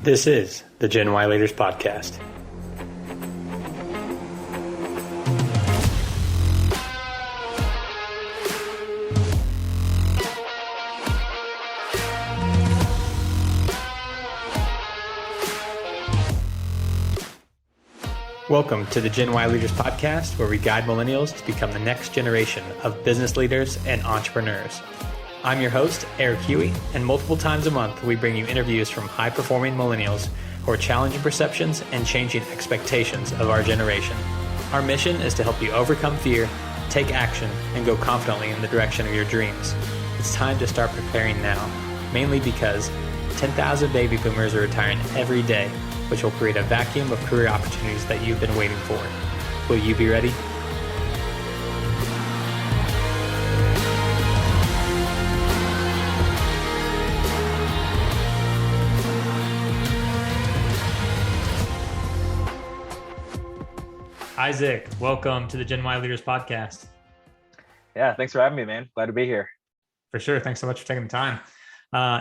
This is the Gen Y Leaders Podcast. Welcome to the Gen Y Leaders Podcast, where we guide millennials to become the next generation of business leaders and entrepreneurs. I'm your host, Eric Huey, and multiple times a month, we bring you interviews from high-performing millennials who are challenging perceptions and changing expectations of our generation. Our mission is to help you overcome fear, take action, and go confidently in the direction of your dreams. It's time to start preparing now, mainly because 10,000 baby boomers are retiring every day, which will create a vacuum of career opportunities that you've been waiting for. Will you be ready? Isaac, welcome to the Gen Y Leaders Podcast. Yeah, thanks for having me, man. Glad to be here. For sure. Thanks so much for taking the time.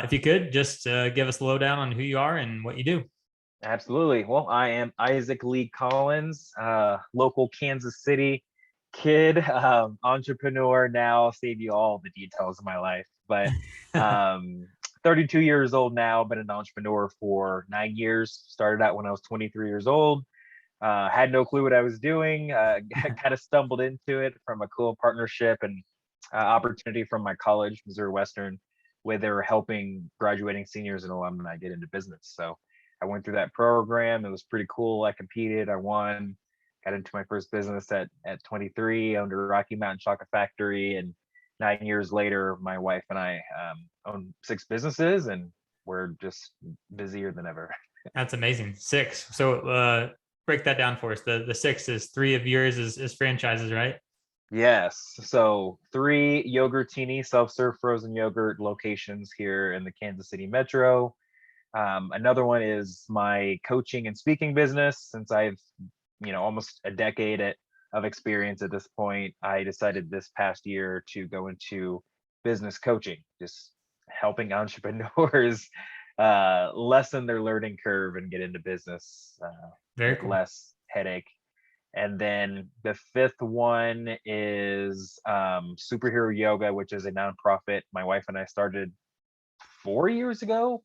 If you could, just give us a lowdown on who you are and what you do. Absolutely. Well, I am Isaac Lee Collins, local Kansas City kid, entrepreneur now. I'll save you all the details of my life. But 32 years old now, been an entrepreneur for 9 years. Started out when I was 23 years old. Had no clue what I was doing, kind of stumbled into it from a cool partnership and opportunity from my college, Missouri Western, where they were helping graduating seniors and alumni get into business. So I went through that program. It was pretty cool. I competed, I won, got into my first business at 23, owned a Rocky Mountain Chocolate Factory. And 9 years later, my wife and I own 6 businesses, and we're just busier than ever. That's amazing. 6. So, break that down for us. The 6 is 3 of yours is franchises, right? Yes. So 3 Yogurtini self-serve frozen yogurt locations here in the Kansas City metro. Another one is my coaching and speaking business. Since I've, almost a decade of experience at this point, I decided this past year to go into business coaching, just helping entrepreneurs lessen their learning curve and get into business. Very cool. Less headache. And then the 5th one is Superhero Yoga, which is a nonprofit my wife and I started 4 years ago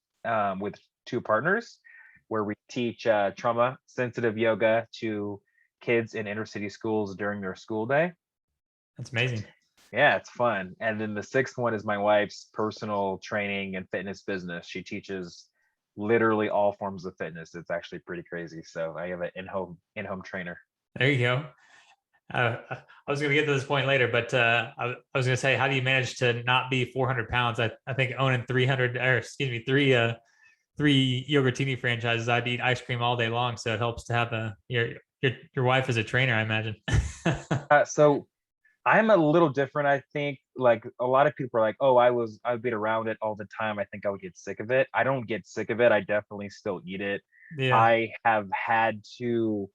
with 2 partners, where we teach trauma sensitive yoga to kids in inner city schools during their school day. That's amazing. Yeah, it's fun. And then the 6th one is my wife's personal training and fitness business. She teaches literally all forms of fitness. It's actually pretty crazy. So I have an in-home trainer. There you go. I was going to get to this point later, but I was going to say, how do you manage to not be 400 pounds? I think owning 3 Yogurtini franchises, I'd eat ice cream all day long. So it helps to have your wife as a trainer, I imagine. So I'm a little different. I think like a lot of people are like, oh, I'd be around it all the time. I think I would get sick of it. I don't get sick of it. I definitely still eat it. Yeah. I have had to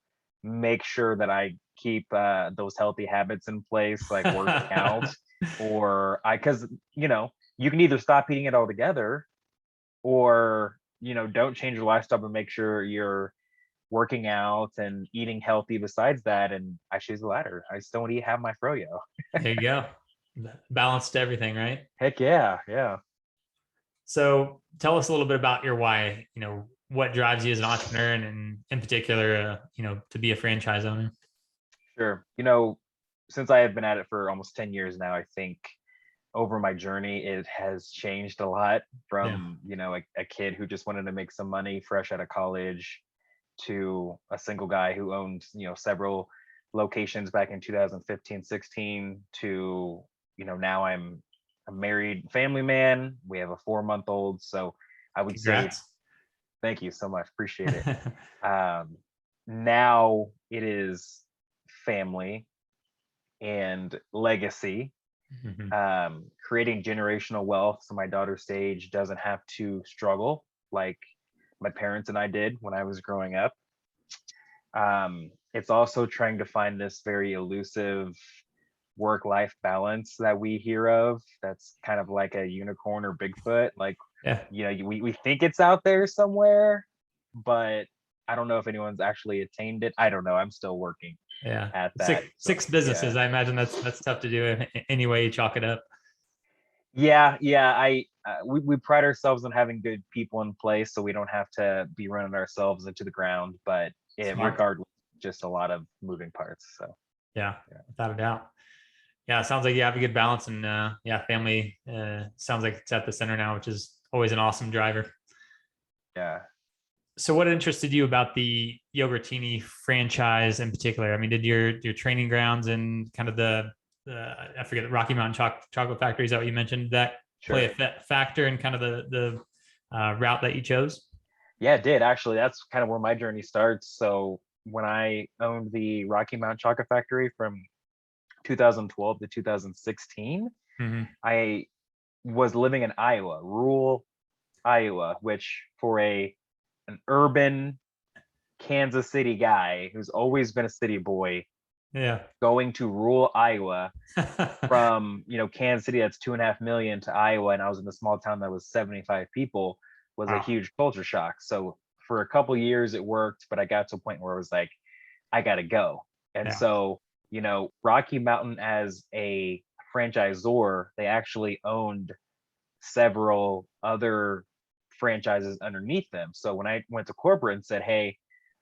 make sure that I keep those healthy habits in place, like working out, because you can either stop eating it altogether, or don't change your lifestyle, but make sure you're working out and eating healthy besides that. And I choose the latter. I just don't eat half my froyo. There you go. Balanced everything, right? Heck yeah. Yeah. So tell us a little bit about your why, what drives you as an entrepreneur, and in particular, to be a franchise owner. Sure. Since I have been at it for almost 10 years now, I think over my journey, it has changed a lot from, a kid who just wanted to make some money fresh out of college to a single guy who owned, several locations back in 2015, 16 to, now I'm a married family man. We have a 4-month-old. So I would Congrats. say, thank you so much. Appreciate it. Now it is family and legacy, creating generational wealth so my daughter's stage doesn't have to struggle like my parents and I did when I was growing up. It's also trying to find this very elusive work-life balance that we hear of. That's kind of like a unicorn or Bigfoot. Like, Yeah. we think it's out there somewhere, but I don't know if anyone's actually attained it. I don't know. I'm still working Yeah. at Six that. So, six businesses. yeah. I imagine that's tough to do any way you chalk it up. Yeah, yeah. We pride ourselves on having good people in place, so we don't have to be running ourselves into the ground. But Smart. regardless, just a lot of moving parts. So Yeah, yeah. without a doubt. Yeah, it sounds like you have a good balance, and yeah, family sounds like it's at the center now, which is always an awesome driver. Yeah. So, what interested you about the Yogurtini franchise in particular? I mean, did your training grounds and kind of the I forget, the Rocky Mountain chocolate factory, is that what you mentioned, that play Sure. a factor in kind of the route that you chose? Yeah, it did actually. That's kind of where my journey starts. So when I owned the Rocky Mountain Chocolate Factory from 2012 to 2016, Hmm. I was living in Iowa, rural Iowa, which for an urban Kansas City guy who's always been a city boy, Yeah. going to rural Iowa from Kansas City, that's 2.5 million, to Iowa, and I was in a small town that was 75 people, was a Wow. huge culture shock. So for a couple years it worked, but I got to a point where I was like, I gotta go. And Yeah. so, Rocky Mountain as a franchisor, they actually owned several other franchises underneath them. So when I went to corporate and said, hey,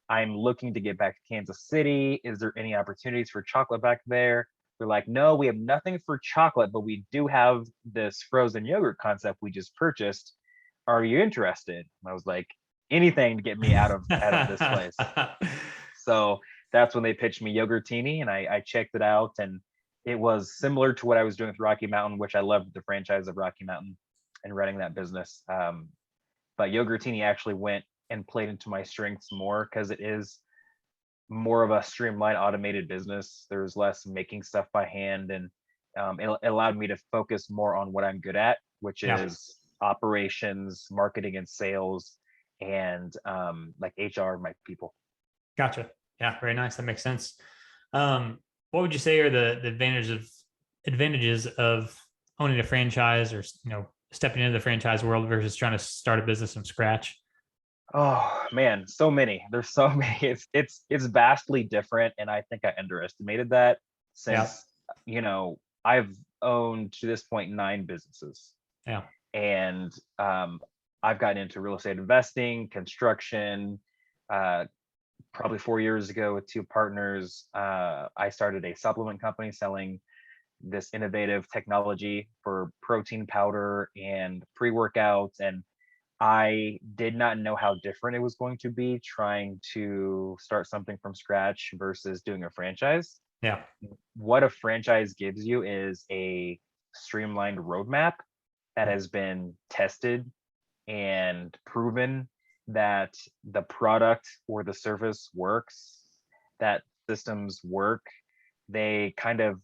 I'm looking to get back to Kansas City, is there any opportunities for chocolate back there? They're like, no, we have nothing for chocolate, but we do have this frozen yogurt concept we just purchased. Are you interested? And I was like, anything to get me out of this place. So that's when they pitched me Yogurtini, and I checked it out, and it was similar to what I was doing with Rocky Mountain, which I loved the franchise of Rocky Mountain and running that business. But Yogurtini actually went and played into my strengths more because it is more of a streamlined, automated business. There's less making stuff by hand, and it allowed me to focus more on what I'm good at, which Yeah. is operations, marketing, and sales, and like HR, my people. Gotcha. Yeah, very nice. That makes sense. What would you say are the advantages of owning a franchise, or stepping into the franchise world versus trying to start a business from scratch? Oh man, so many. There's so many. It's vastly different, and I think I underestimated that Yeah. since I've owned to this point 9 businesses, Yeah. and I've gotten into real estate investing, construction. Uh, Probably 4 years ago, with 2 partners, I started a supplement company selling this innovative technology for protein powder and pre-workouts, and I did not know how different it was going to be trying to start something from scratch versus doing a franchise. Yeah. What a franchise gives you is a streamlined roadmap that has been tested and proven that the product or the service works, that systems work. They kind of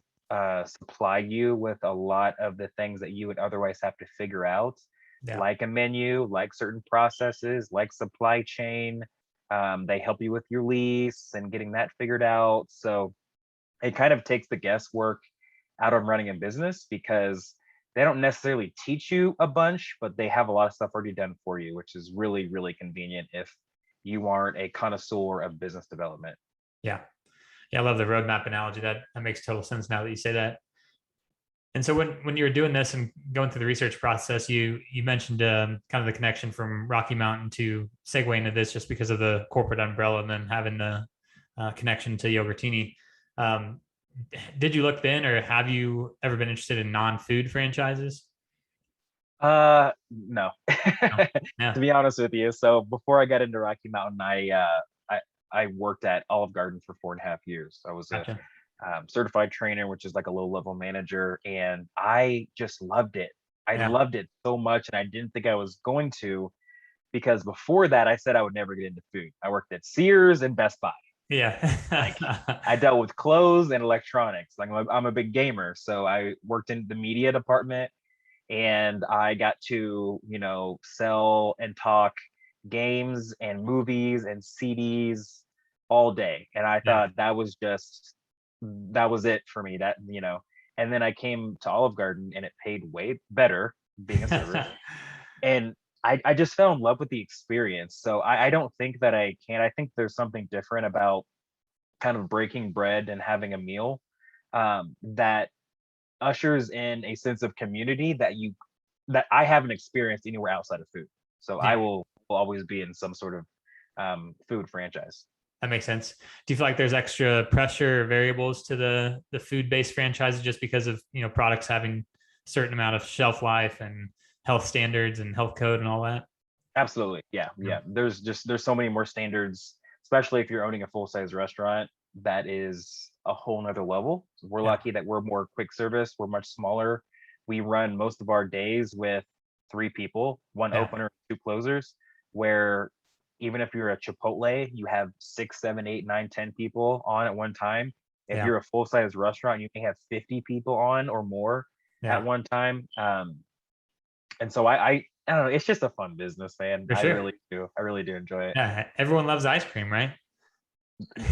supply you with a lot of the things that you would otherwise have to figure out, Yeah. like a menu, like certain processes, like supply chain. They help you with your lease and getting that figured out. So it kind of takes the guesswork out of running a business because they don't necessarily teach you a bunch, but they have a lot of stuff already done for you, which is really, really convenient if you aren't a connoisseur of business development. Yeah. Yeah. I love the roadmap analogy. That makes total sense now that you say that. And so when you were doing this and going through the research process, you mentioned kind of the connection from Rocky Mountain to segue into this just because of the corporate umbrella, and then having the connection to Yogurtini. Um, did you look then, or have you ever been interested in non-food franchises? No. No. To Yeah. be honest with you, so before I got into Rocky Mountain, I worked at Olive Garden for 4.5 years. I was a Gotcha. certified trainer, which is like a low level manager, and I just loved it. I Yeah. loved it so much, and I didn't think I was going to, because before that, I said I would never get into food. I worked at Sears and Best Buy. Like Yeah. I dealt with clothes and electronics. Like I'm a big gamer, so I worked in the media department, and I got to sell and talk games and movies and CDs all day, and I Yeah. thought that was it for me. And then I came to Olive Garden, and it paid way better being a server, and I just fell in love with the experience. So I don't think that I can. I think there's something different about kind of breaking bread and having a meal that ushers in a sense of community that I haven't experienced anywhere outside of food. So I Yeah, will always be in some sort of food franchise. that makes sense. Do you feel like there's extra pressure or variables to the food-based franchises just because of, products having a certain amount of shelf life and health standards and health code and all that? Absolutely. Yeah. Yeah. Yeah. There's so many more standards, especially if you're owning a full size restaurant. That is a whole nother level. We're Yeah. lucky that we're more quick service. We're much smaller. We run most of our days with 3 people, one Yeah. opener, 2 closers, where even if you're a Chipotle, you have 6, 7, 8, 9, 10 people on at one time. If Yeah. you're a full size restaurant, you may have 50 people on or more at Yeah. one time. And so I don't know, it's just a fun business, man. For I sure. really do. I really do enjoy it. Yeah. Everyone loves ice cream, right?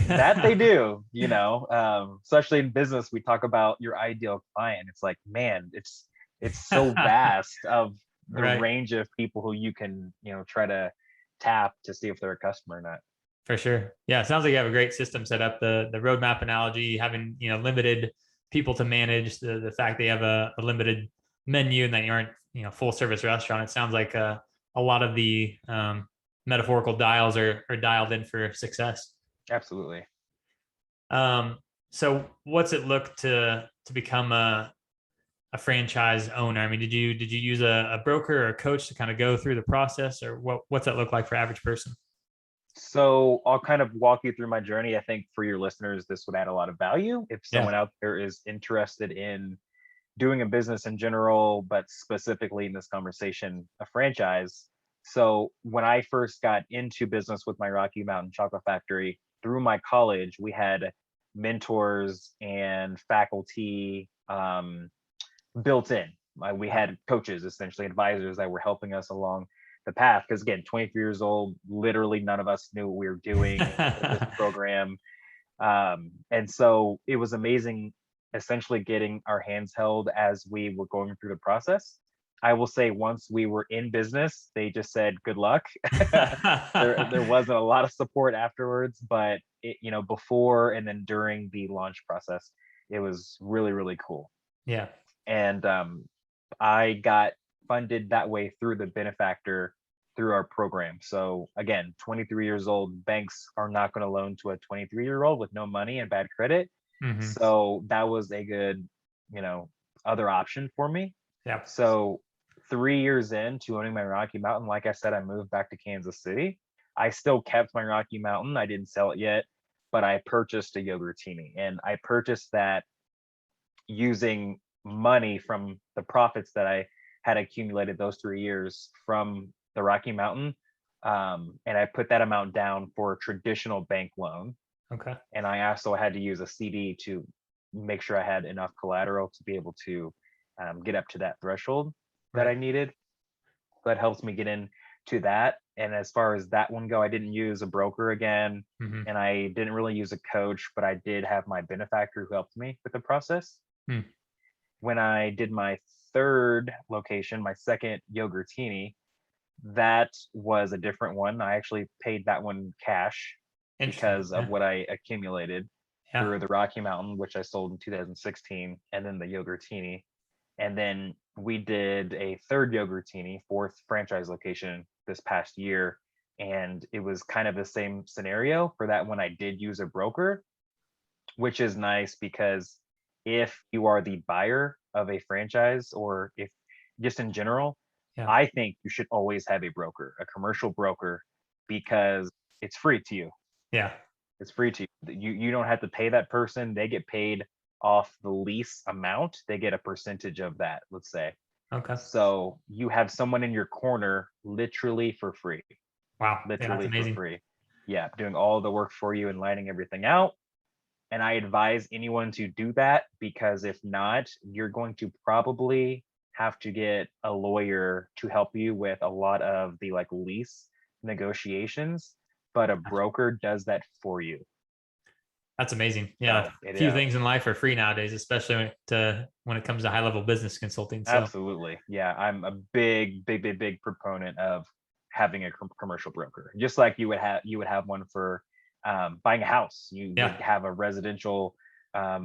That they do, especially in business, we talk about your ideal client. It's like, man, it's so vast of the Right. range of people who you can, try to tap to see if they're a customer or not. For sure. Yeah. It sounds like you have a great system set up. The roadmap analogy, having, limited people to manage, the fact that you have a limited menu and that you aren't, full service restaurant. It sounds like a lot of the metaphorical dials are dialed in for success. Absolutely. So what's it look to become a franchise owner? I mean, did you use a broker or a coach to kind of go through the process, or what's that look like for average person? So I'll kind of walk you through my journey. I think for your listeners, this would add a lot of value. If Yeah. someone out there is interested in doing a business in general, but specifically in this conversation, a franchise. So when I first got into business with my Rocky Mountain Chocolate Factory through my college, we had mentors and faculty built in. We had coaches, essentially advisors that were helping us along the path. Because again, 23 years old, literally none of us knew what we were doing with this program. And so it was amazing, essentially getting our hands held as we were going through the process. I will say once we were in business, they just said, good luck. There wasn't a lot of support afterwards, but before and then during the launch process, it was really, really cool. Yeah. And I got funded that way through the benefactor through our program. So again, 23 years old, banks are not going to loan to a 23-year-old with no money and bad credit. Mm-hmm. So that was a good, other option for me. Yeah. So 3 years into owning my Rocky Mountain, like I said, I moved back to Kansas City. I still kept my Rocky Mountain. I didn't sell it yet, but I purchased a Yogurtini, and I purchased that using money from the profits that I had accumulated those 3 years from the Rocky Mountain. And I put that amount down for a traditional bank loan. Okay. And I also had to use a CD to make sure I had enough collateral to be able to get up to that threshold that I needed. That helps me get into that. And as far as that one go, I didn't use a broker again, Mm-hmm. and I didn't really use a coach, but I did have my benefactor who helped me with the process. When I did my third location, my second Yogurtini, that was a different one. I actually paid that one cash because of what I accumulated through the Rocky Mountain, which I sold in 2016, and then the Yogurtini. And then we did a third Yogurtini, fourth franchise location this past year. And it was kind of the same scenario. For that one, I did use a broker, which is nice because if you are the buyer of a franchise, or if just in general, I think you should always have a broker, a commercial broker, because it's free to you. Yeah. It's free to you. You don't have to pay that person. They get paid off the lease amount. They get a percentage of that, let's say. Okay. So you have someone in your corner literally for free. Wow. Literally for free. Yeah, doing all the work for you and lining everything out. And I advise anyone to do that, because if not, you're going to probably have to get a lawyer to help you with a lot of the lease negotiations, but a broker does that for you. That's amazing. Yeah. So it, Few things in life are free nowadays, especially when it comes to high level business consulting. So absolutely. Yeah. I'm a big proponent of having a commercial broker, just like you would have one for buying a house. You yeah, would have a residential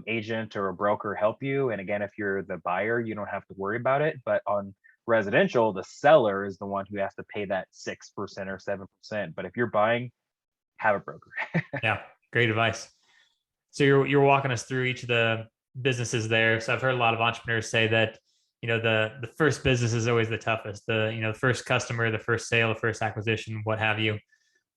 agent or a broker help you. And again, if you're the buyer, you don't have to worry about it. But on residential, the seller is the one who has to pay that 6% or 7%. But if you're buying, have a broker. yeah. Great advice. So you're walking us through each of the businesses there. So I've heard a lot of entrepreneurs say that, the first business is always the toughest. The first customer, the first sale, the first acquisition, what have you.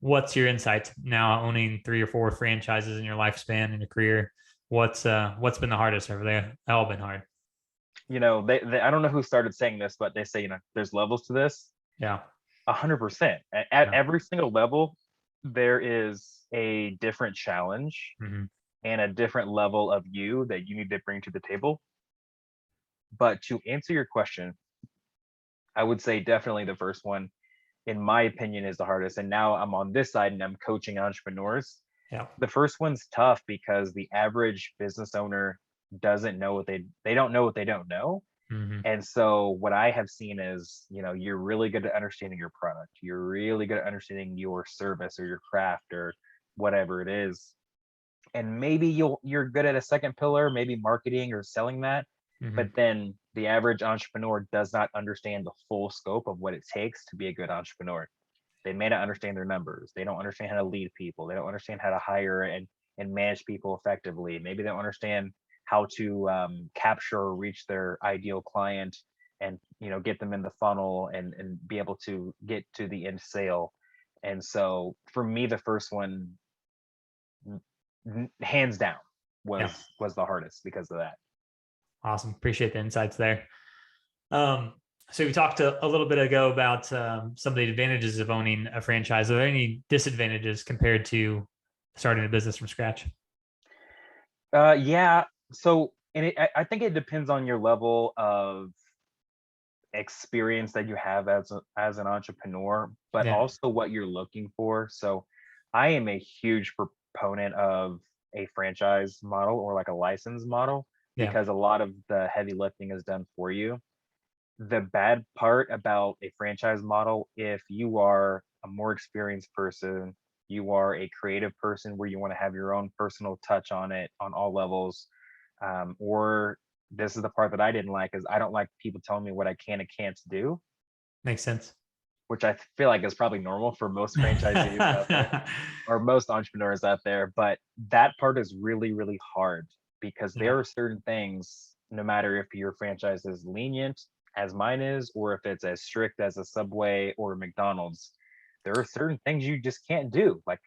What's your insight now owning 3 or 4 franchises in your lifespan in your career? What's been the hardest? Have they all been hard? They I don't know who started saying this, but they say, there's levels to this. Yeah. 100%. At Yeah. every single level, there is a different challenge Hmm. and a different level of you that you need to bring to the table. But to answer your question, I would say definitely the first one, in my opinion, is the hardest. And now I'm on this side and I'm coaching entrepreneurs. Yeah. The first one's tough because the average business owner doesn't know what they don't know what they don't know. Hmm. And so what I have seen is, you're really good at understanding your product. You're really good at understanding your service or your craft or whatever it is. And maybe you're good at a second pillar, maybe marketing or selling that. Hmm. But then the average entrepreneur does not understand the full scope of what it takes to be a good entrepreneur. They may not understand their numbers. They don't understand how to lead people. They don't understand how to hire and manage people effectively. Maybe they don't understand how to capture or reach their ideal client and get them in the funnel and be able to get to the end sale. And so for me, the first one, hands down, Yeah. was the hardest because of that. Awesome. Appreciate the insights there. Um, so we talked a little bit ago about some of the advantages of owning a franchise. Are there any disadvantages compared to starting a business from scratch? Yeah. So, and I think it depends on your level of experience that you have as an entrepreneur, but Yeah. also what you're looking for. So, I am a huge proponent of a franchise model or like a license model Yeah. because a lot of the heavy lifting is done for you. The bad part about a franchise model, if you are a more experienced person, you are a creative person where you want to have your own personal touch on it on all levels, or this is the part that I didn't like is I don't like people telling me what I can and can't do, Makes sense. which I feel like is probably normal for most franchisees out there or most entrepreneurs out there. But that part is really hard because Yeah. there are certain things, no matter if your franchise is lenient as mine is, or if it's as strict as a Subway or a McDonald's, there are certain things you just can't do. Like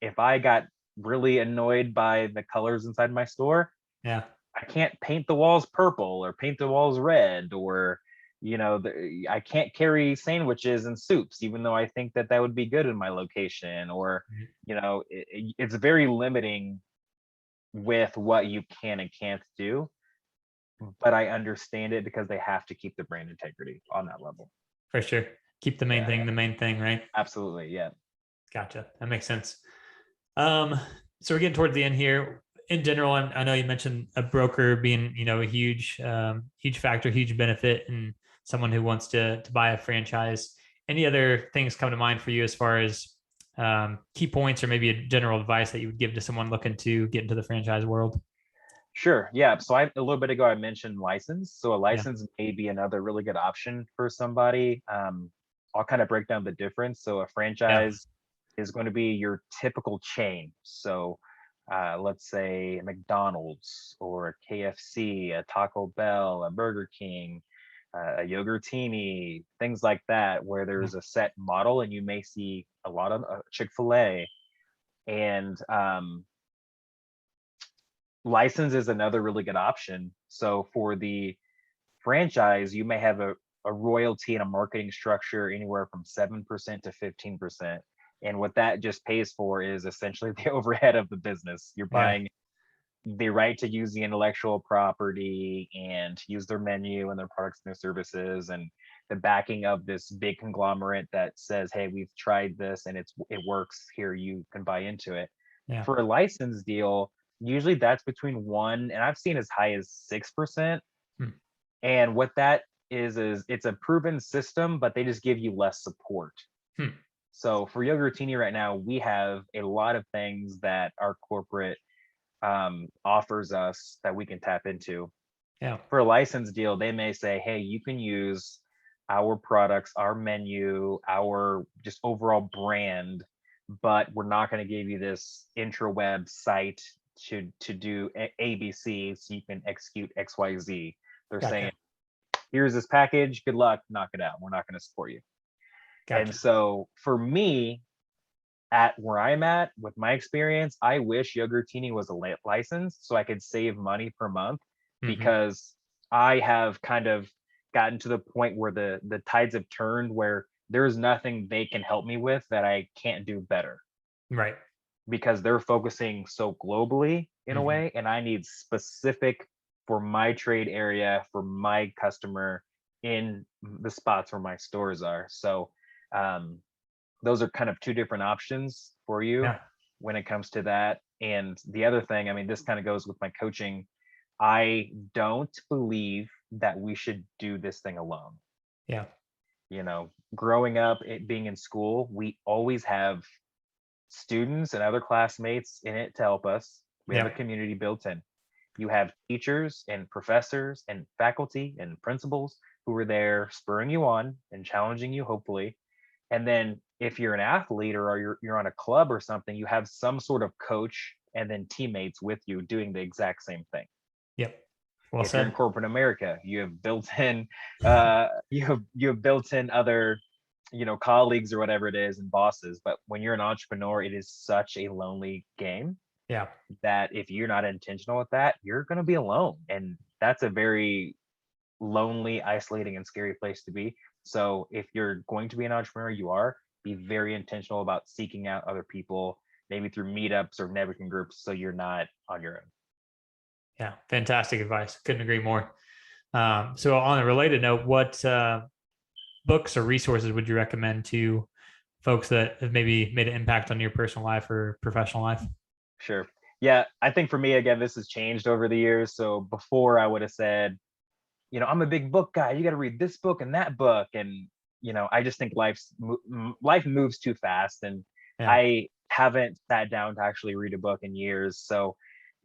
if I got really annoyed by the colors inside my store, Yeah. I can't paint the walls purple or paint the walls red or I can't carry sandwiches and soups even though I think that would be good in my location or Mhm. it's very limiting with what you can and can't do, but I understand it because they have to keep the brand integrity on that level. For sure. Keep Yeah, the main thing, right? absolutely. Yeah. Gotcha. That makes sense. Um, so we're getting towards the end here. In general, I know you mentioned a broker being, a huge factor, huge benefit, and someone who wants to buy a franchise. Any other things come to mind for you as far as key points or maybe a general advice that you would give to someone looking to get into the franchise world? Sure. Yeah. So a little bit ago I mentioned license. So a Yeah. license may be another really good option for somebody. I'll kind of break down the difference. So a Yeah. franchise is going to be your typical chain. So let's say a McDonald's or a KFC, a Taco Bell, a Burger King, a Yogurtini, things like that, where Yeah. there's a set model, and you may see a lot of Chick-fil-A. And license is another really good option. So for the franchise, you may have a royalty and a marketing structure anywhere from 7% to 15%. And what that just pays for is essentially the overhead of the business. You're Yeah. buying the right to use the intellectual property and use their menu and their products and their services and the backing of this big conglomerate that says, hey, we've tried this and it works here, you can buy into it. Yeah. For a license deal, usually that's between 1, and I've seen as high as 6%. Hmm. And what that is it's a proven system, but they just give you less support. Hmm. So for Yogurtini right now, we have a lot of things that our corporate offers us that we can tap into. Yeah. For a license deal, they may say, hey, you can use our products, our menu, our just overall brand, but we're not going to give you this intraweb site to do ABC so you can execute XYZ. They're Gotcha. saying, here's this package, good luck, knock it out. We're not going to support you. Gotcha. And so for me, at where I'm at with my experience, I wish Yogurtini was a license so I could save money per month, because I have kind of gotten to the point where the tides have turned, where there's nothing they can help me with that I can't do better. Right. Because they're focusing so globally in a way, and I need specific for my trade area, for my customer in the spots where my stores are. So those are kind of two different options for you when it comes to that. And the other thing, I mean, this kind of goes with my coaching. I don't believe that we should do this thing alone. Yeah. You know, growing up, being in school, we always have students and other classmates in it to help us. We have a community built in. You have teachers and professors and faculty and principals who are there spurring you on and challenging you, hopefully. And then if you're an athlete or you're on a club or something, you have some sort of coach and then teammates with you doing the exact same thing. Yep. Well if said. you're in corporate America, you have built in you have built in other, colleagues or whatever it is and bosses. But when you're an entrepreneur, it is such a lonely game. Yeah. That if you're not intentional with that, you're going to be alone. And that's a very lonely, isolating, and scary place to be. So if you're going to be an entrepreneur, be very intentional about seeking out other people, maybe through meetups or networking groups, so you're not on your own. Yeah. Fantastic advice. Couldn't agree more. So on a related note, what books or resources would you recommend to folks that have maybe made an impact on your personal life or professional life? Sure. Yeah. I think for me, again, this has changed over the years. So before I would have said, I'm a big book guy. You got to read this book and that book. And, I just think life moves too fast. And I haven't sat down to actually read a book in years. So,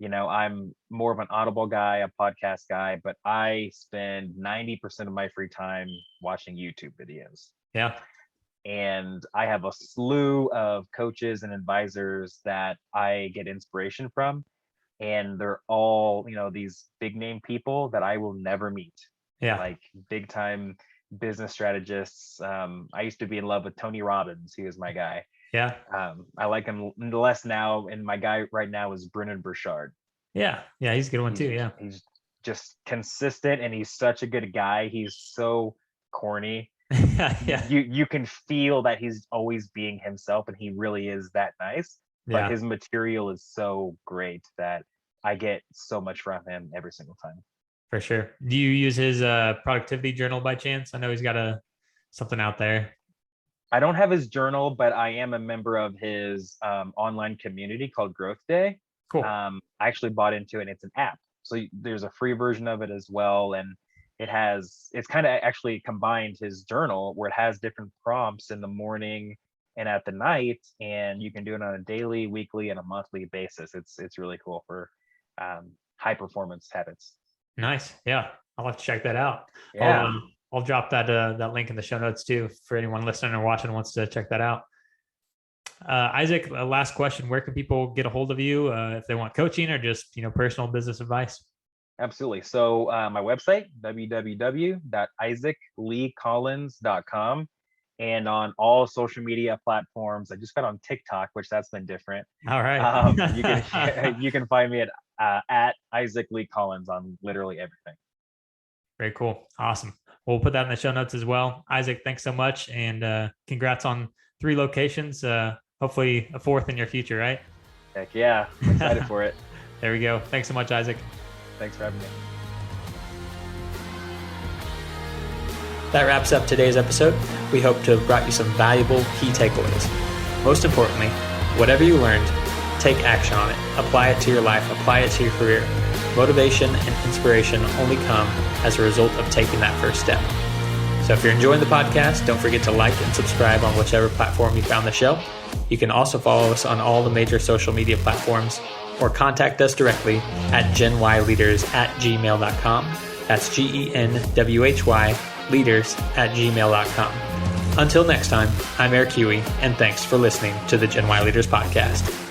I'm more of an Audible guy, a podcast guy, but I spend 90% of my free time watching YouTube videos. Yeah. And I have a slew of coaches and advisors that I get inspiration from. And they're all, these big name people that I will never meet. Yeah. Like big time business strategists. I used to be in love with Tony Robbins. He was my guy. Yeah. I like him less now. And my guy right now is Brennan Burchard. Yeah. Yeah. He's a good one too. Yeah. He's just consistent and he's such a good guy. He's so corny. Yeah. You can feel that he's always being himself and he really is that nice. But his material is so great that I get so much from him every single time. For sure. Do you use his productivity journal by chance? I know he's got something out there. I don't have his journal, but I am a member of his online community called Growth Day. Cool. I actually bought into it and it's an app. So there's a free version of it as well. And it's kind of actually combined his journal where it has different prompts in the morning and at the night, and you can do it on a daily, weekly, and a monthly basis. It's really cool for high performance habits. Nice. Yeah. I'll have to check that out. Yeah. I'll drop that link in the show notes too, for anyone listening or watching wants to check that out. Isaac, last question. Where can people get a hold of you if they want coaching or just, personal business advice? Absolutely. So my website, www.isaacleecollins.com. And on all social media platforms. I just got on TikTok, which that's been different. All right. You can find me at Isaac Lee Collins on literally everything. Very cool. Awesome. We'll put that in the show notes as well. Isaac, thanks so much. And congrats on 3 locations. Hopefully a 4th in your future, right? Heck yeah. I'm excited for it. There we go. Thanks so much, Isaac. Thanks for having me. That wraps up today's episode. We hope to have brought you some valuable key takeaways. Most importantly, whatever you learned, take action on it. Apply it to your life. Apply it to your career. Motivation and inspiration only come as a result of taking that first step. So if you're enjoying the podcast, don't forget to like and subscribe on whichever platform you found the show. You can also follow us on all the major social media platforms or contact us directly at genwhyleaders@gmail.com. That's GENWHY leaders@gmail.com. Until next time, I'm Eric Huey, and thanks for listening to the Gen Y Leaders Podcast.